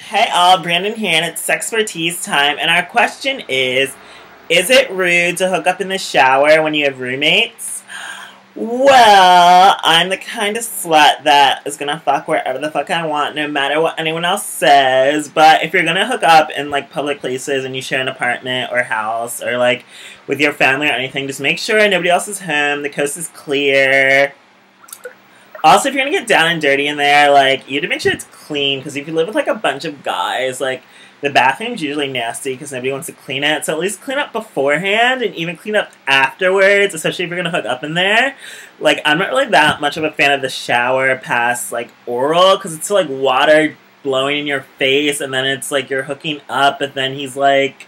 Hey all, Brandon here, and it's SexxxPerTease time, and our question is it rude to hook up in the shower when you have roommates? Well, I'm the kind of slut that is gonna fuck wherever the fuck I want, no matter what anyone else says, but if you're gonna hook up in, like, public places and you share an apartment or house, or, like, with your family or anything, just make sure nobody else is home, the coast is clear. Also, if you're gonna get down and dirty in there, like, you have to make sure it's clean, because if you live with, like, a bunch of guys, like, the bathroom's usually nasty because nobody wants to clean it, so at least clean up beforehand, and even clean up afterwards, especially if you're gonna hook up in there. Like, I'm not really that much of a fan of the shower past, like, oral, because it's, like, water blowing in your face, and then it's, like, you're hooking up, and then he's, like,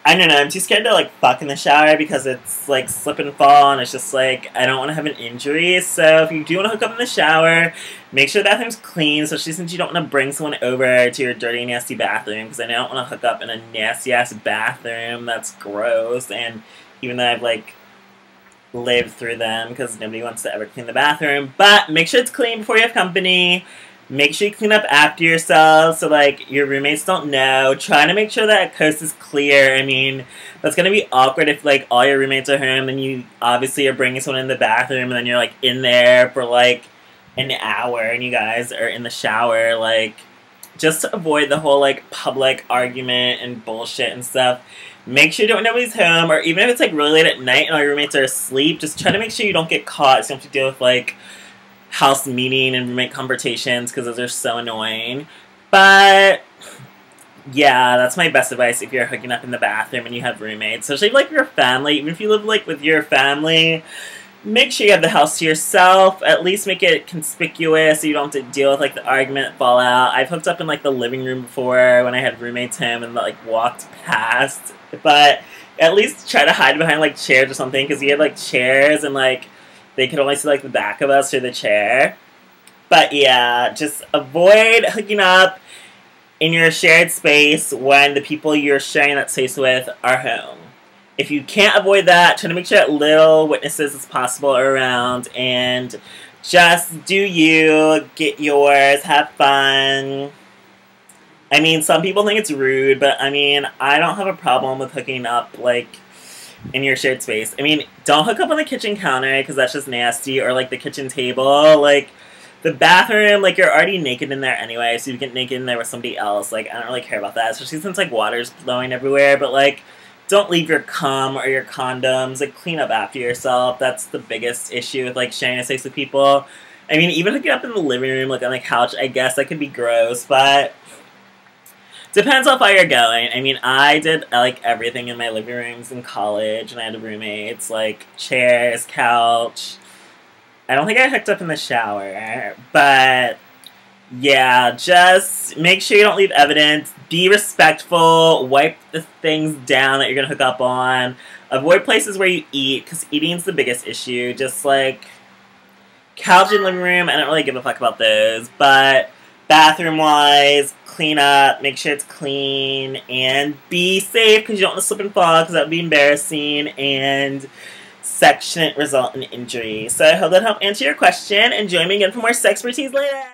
I don't know, I'm too scared to, like, fuck in the shower because it's, like, slip and fall, and it's just, like, I don't want to have an injury. So if you do want to hook up in the shower, make sure the bathroom's clean, especially since you don't want to bring someone over to your dirty, nasty bathroom, because I don't want to hook up in a nasty-ass bathroom. That's gross, and even though I've, like, lived through them, because nobody wants to ever clean the bathroom, but make sure it's clean before you have company. Make sure you clean up after yourself so, like, your roommates don't know. Try to make sure that coast is clear. I mean, that's going to be awkward if, like, all your roommates are home and you obviously are bringing someone in the bathroom and then you're, like, in there for, like, an hour and you guys are in the shower. Like, just to avoid the whole, like, public argument and bullshit and stuff, make sure nobody's home, or even if it's, like, really late at night and all your roommates are asleep, just try to make sure you don't get caught so you don't have to deal with, like, house meeting and roommate confrontations, because those are so annoying. But yeah, that's my best advice if you're hooking up in the bathroom and you have roommates, especially like your family. Even if you live like with your family, make sure you have the house to yourself. At least make it conspicuous so you don't have to deal with like the argument fallout. I've hooked up in like the living room before when I had roommates home and like walked past, but at least try to hide behind like chairs or something, because we had like chairs and like they could only see, like, the back of us through the chair. But, yeah, just avoid hooking up in your shared space when the people you're sharing that space with are home. If you can't avoid that, try to make sure that little witnesses as possible are around, and just do you, get yours, have fun. I mean, some people think it's rude, but, I mean, I don't have a problem with hooking up, like, in your shared space. I mean, don't hook up on the kitchen counter, because that's just nasty, or, like, the kitchen table. Like, the bathroom, like, you're already naked in there anyway, so you get naked in there with somebody else. Like, I don't really care about that, especially since, like, water's blowing everywhere, but, like, don't leave your cum or your condoms. Like, clean up after yourself. That's the biggest issue with, like, sharing a space with people. I mean, even hooking up in the living room, like, on the couch, I guess that could be gross, but depends how far you're going. I mean, I did, like, everything in my living rooms in college, and I had roommates, like, chairs, couch. I don't think I hooked up in the shower, but, yeah, just make sure you don't leave evidence. Be respectful. Wipe the things down that you're gonna hook up on. Avoid places where you eat, because eating's the biggest issue. Just, like, couch and living room, I don't really give a fuck about those, but bathroom-wise, clean up, make sure it's clean, and be safe, because you don't want to slip and fall, because that would be embarrassing, and sex shouldn't result in injury. So I hope that helped answer your question, and join me again for more SexxPerTease later!